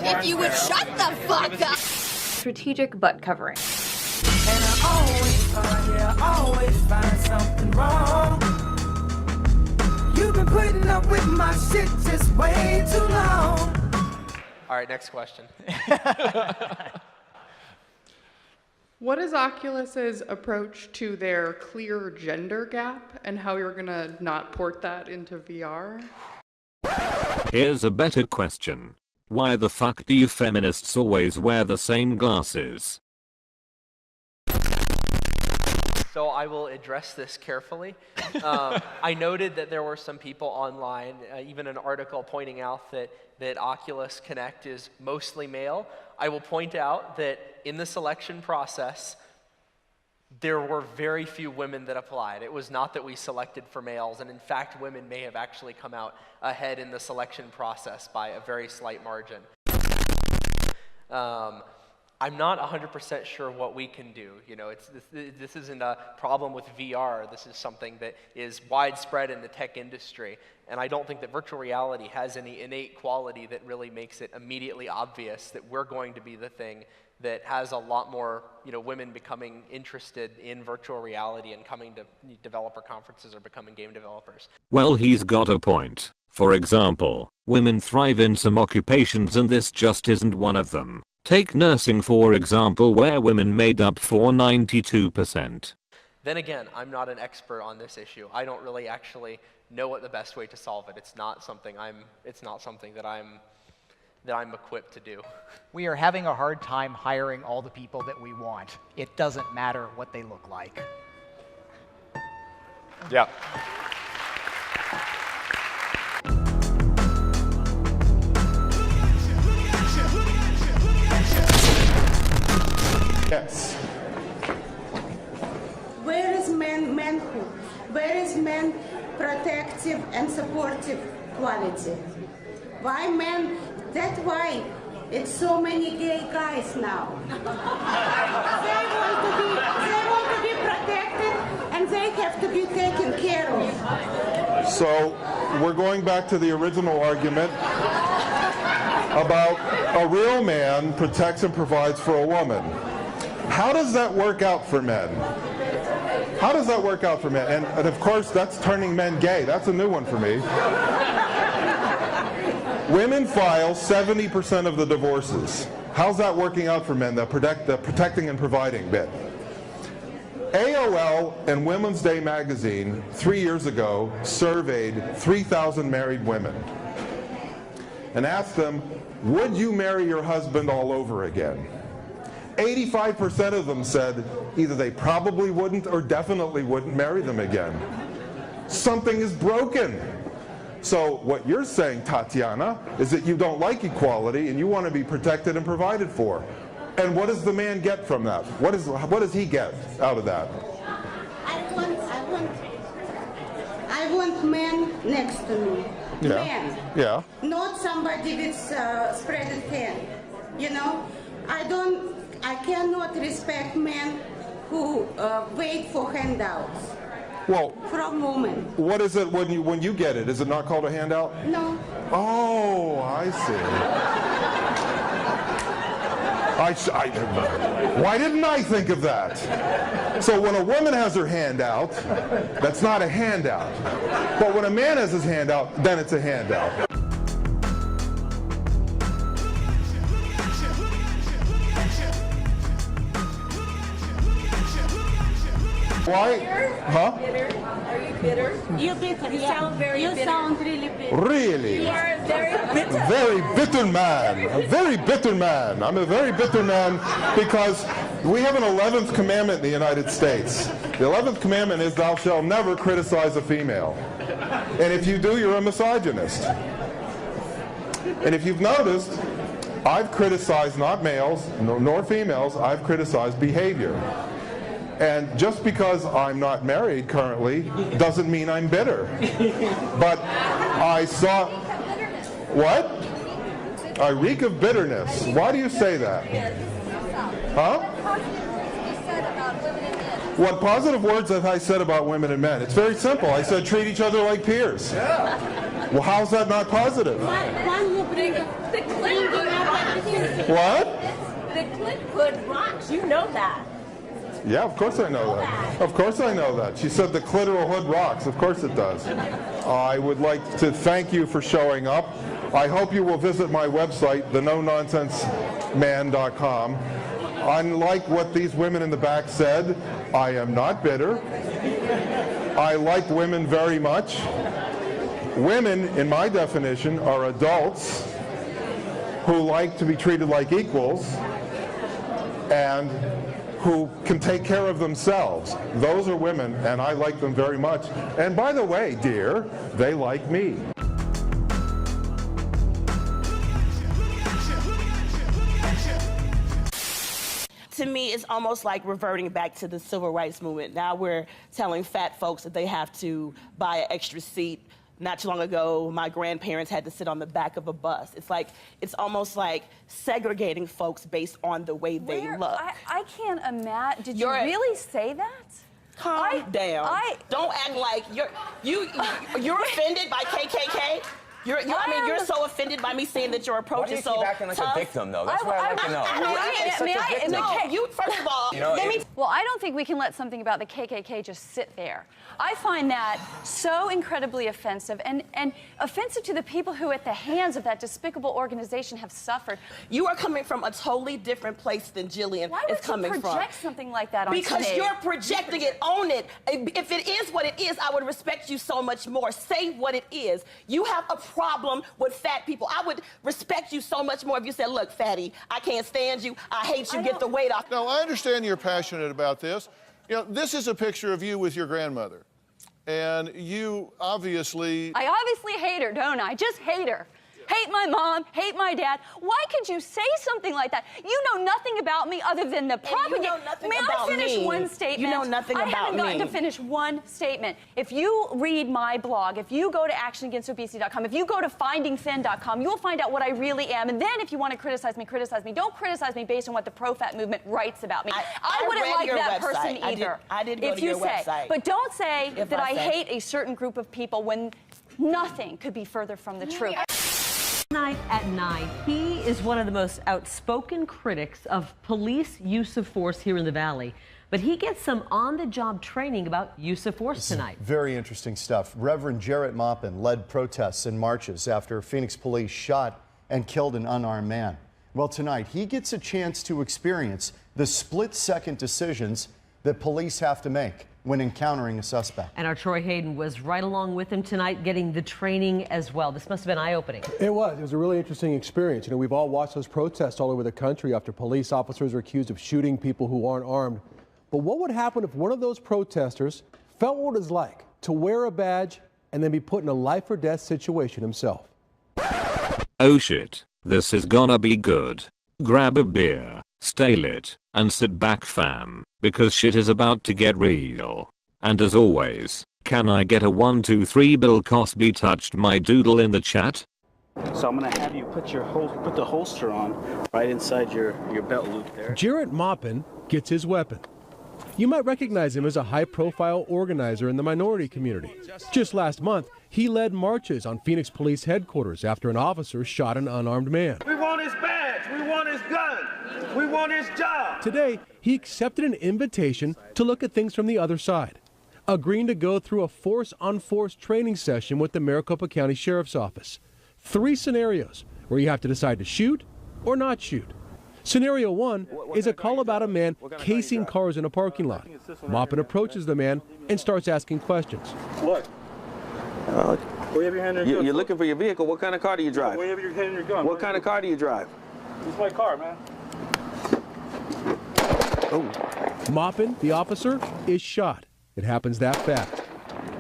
If you would shut the fuck up! Strategic butt covering. And I always find something wrong. You've been putting up with my shit just way too long. All right, next question. What is Oculus's approach to their clear gender gap and how you're gonna not port that into VR? Here's a better question. Why the fuck do you feminists always wear the same glasses? So I will address this carefully. I noted that there were some people online, even an article pointing out that Oculus Connect is mostly male. I will point out that in the selection process, there were very few women that applied. It was not that we selected for males, and in fact, women may have actually come out ahead in the selection process by a very slight margin. I'm not 100% sure what we can do. You know, this isn't a problem with VR. This is something that is widespread in the tech industry. And I don't think that virtual reality has any innate quality that really makes it immediately obvious that we're going to be the thing that has a lot more, women becoming interested in virtual reality and coming to developer conferences or becoming game developers. Well, he's got a point. For example, women thrive in some occupations and this just isn't one of them. Take nursing for example, where women made up for 92%. Then again, I'm not an expert on this issue. I don't really actually know what the best way to solve it. It's not something that I'm equipped to do. We are having a hard time hiring all the people that we want. It doesn't matter what they look like. Yeah. Yes. Where is manhood? Where is man protective and supportive quality? Why men? That's why it's so many gay guys now. They want to be protected and they have to be taken care of. So we're going back to the original argument about a real man protects and provides for a woman. How does that work out for men? How does that work out for men? And of course, that's turning men gay. That's a new one for me. Women file 70% of the divorces. How's that working out for men, the protecting and providing bit? AOL and Women's Day magazine 3 years ago surveyed 3,000 married women and asked them, would you marry your husband all over again? 85% of them said either they probably wouldn't or definitely wouldn't marry them again. Something is broken. So what you're saying, Tatiana, is that you don't like equality and you want to be protected and provided for. And what does the man get from that? What does he get out of that? I want men next to me. Yeah. Men. Yeah. Not somebody with spread hand. I cannot respect men who wait for handouts. Well, from women. What is it when you get it? Is it not called a handout? No. Oh, I see. Why didn't I think of that? So when a woman has her handout, that's not a handout. But when a man has his handout, then it's a handout. Why? Huh? Bitter? Are you bitter? You bitter. You sound very bitter. You sound really bitter. Really? You are very bitter. Very bitter man. A very bitter man. I'm a very bitter man because we have an 11th commandment in the United States. The 11th commandment is thou shalt never criticize a female. And if you do, you're a misogynist. And if you've noticed, I've criticized not males nor females, I've criticized behavior. And just because I'm not married currently doesn't mean I'm bitter. But I saw... What? I reek of bitterness. Why do you say that? Huh? What positive words have I said about women and men? It's very simple. I said treat each other like peers. Well, how's that not positive? The clip What? The clip rocks. You know that. Yeah, of course I know that. Of course I know that. She said the clitoral hood rocks. Of course it does. I would like to thank you for showing up. I hope you will visit my website, thenononsenseman.com. Unlike what these women in the back said, I am not bitter. I like women very much. Women, in my definition, are adults who like to be treated like equals and who can take care of themselves. Those are women, and I like them very much. And by the way, dear, they like me. To me, it's almost like reverting back to the civil rights movement. Now we're telling fat folks that they have to buy an extra seat. Not too long ago, my grandparents had to sit on the back of a bus. It's almost like segregating folks based on the way they look. I can't imagine. Did you really say that? Calm down. Don't act like you're offended by KKK. You're so offended by me saying that your approach is so tough. Why do you keep acting like a victim, though? That's what I'd like to know. First of all, well, I don't think we can let something about the KKK just sit there. I find that so incredibly offensive and offensive to the people who, at the hands of that despicable organization, have suffered. You are coming from a totally different place than Jillian is coming from. Why would you project something like that on Because stage? you're projecting it, own it. If it is what it is, I would respect you so much more. Say what it is. You have a problem with fat people. I would respect you so much more if you said, look, fatty, I can't stand you. I hate you. Get the weight off. No, I understand you're passionate about this. You know, this is a picture of you with your grandmother. And you obviously... I obviously hate her, don't I? Just hate her. Hate my mom, hate my dad. Why could you say something like that? You know nothing about me other than the propaganda. You know nothing May about I finish me. one statement? You know nothing about me. I haven't gotten to finish one statement. If you read my blog, if you go to actionagainstobesity.com, if you go to findingthin.com, you will find out what I really am. And then if you want to criticize me, criticize me. Don't criticize me based on what the pro-fat movement writes about me. I wouldn't like that person either. I did go to your website. But don't say that I hate a certain group of people when nothing could be further from the truth. Tonight at 9, he is one of the most outspoken critics of police use of force here in the Valley. But he gets some on-the-job training about use of force tonight. Very interesting stuff. Reverend Jarrett Maupin led protests and marches after Phoenix police shot and killed an unarmed man. Well, tonight he gets a chance to experience the split-second decisions that police have to make when encountering a suspect. And our Troy Hayden was right along with him tonight, getting the training as well. This must have been eye-opening. It was a really interesting experience. You know, we've all watched those protests all over the country after police officers are accused of shooting people who aren't armed. But what would happen if one of those protesters felt what it's like to wear a badge and then be put in a life or death situation himself? Oh shit, this is gonna be good. Grab a beer, stay lit, and sit back fam, because shit is about to get real. And as always, can I get a 1, 2, 3 Bill Cosby touched my doodle in the chat? So I'm gonna have you put the holster on right inside your belt loop there. Jarrett Maupin gets his weapon. You might recognize him as a high-profile organizer in the minority community. Just last month, he led marches on Phoenix Police headquarters after an officer shot an unarmed man. We want his badge, we want his gun, we want his job. Today, he accepted an invitation to look at things from the other side, agreeing to go through a force-on-force training session with the Maricopa County Sheriff's Office. 3 scenarios where you have to decide to shoot or not shoot. Scenario 1 is a call about a man casing cars in a parking lot. Maupin approaches the man and starts asking questions. Look. Where you have your hand in your gun? You're looking for your vehicle. What kind of car do you drive? Where you have your hand in your gun? What kind of car do you drive? It's my car, man. Oh. Maupin, the officer, is shot. It happens that fast.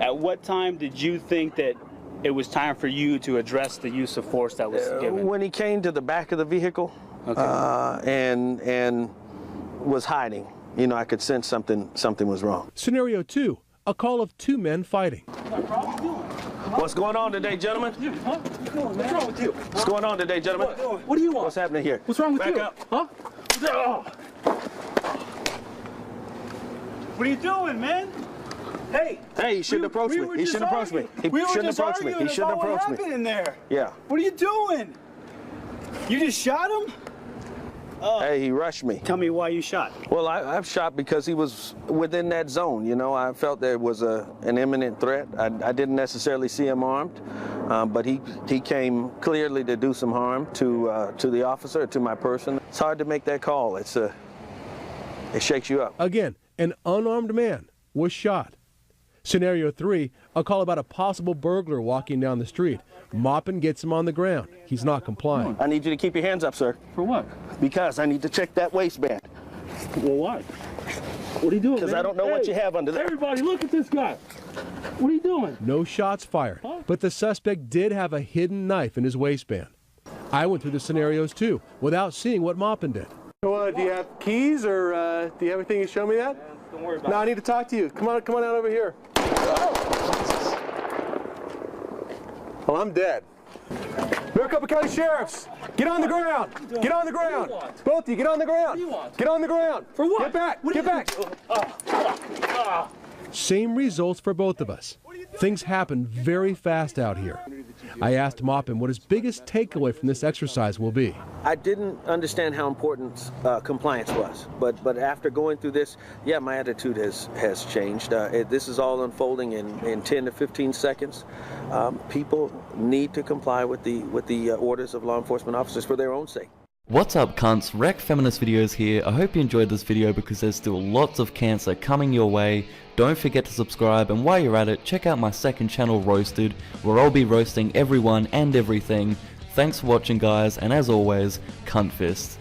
At what time did you think that it was time for you to address the use of force that was given? When he came to the back of the vehicle, and was hiding. You know, I could sense something was wrong. Scenario 2, a call of 2 men fighting. What's going on today, gentlemen? What's wrong with you? What's going on today, gentlemen? What do you want? What's happening here? What's wrong with Back you? up. Huh? What are you doing, man? Hey, he shouldn't approach me. He shouldn't approach me. He shouldn't approach me. He shouldn't approach me. What happened in there? Yeah. What are you doing? You just shot him? Hey, he rushed me. Tell me why you shot. Well, I've shot because he was within that zone. You know, I felt there was an imminent threat. I didn't necessarily see him armed, but he came clearly to do some harm to the officer, to my person. It's hard to make that call. It shakes you up. Again, an unarmed man was shot. Scenario 3, a call about a possible burglar walking down the street. Maupin gets him on the ground. He's not complying. I need you to keep your hands up, sir. For what? Because I need to check that waistband. Well, why? What are you doing, Because I don't know what you have under there. Everybody, look at this guy. What are you doing? No shots fired, but the suspect did have a hidden knife in his waistband. I went through the scenarios too, without seeing what Maupin did. Do you have keys, or do you have anything to show me that? Don't worry about it. No, I need to talk to you. Come on out over here. Well, I'm dead. Maricopa County Sheriffs, get on the ground. Get on the ground. Both of you, get on the ground. Get on the ground. For what? Get back. Get back. Same results for both of us. Things happen very fast out here. I asked Maupin what his biggest takeaway from this exercise will be. I didn't understand how important compliance was, but after going through this, yeah, my attitude has changed. This is all unfolding in 10 to 15 seconds. People need to comply with the orders of law enforcement officers for their own sake. What's up, cunts? Wreck Feminist Videos here. I hope you enjoyed this video because there's still lots of cancer coming your way. Don't forget to subscribe, and while you're at it, check out my second channel, Roasted, where I'll be roasting everyone and everything. Thanks for watching, guys, and as always, cunt fist.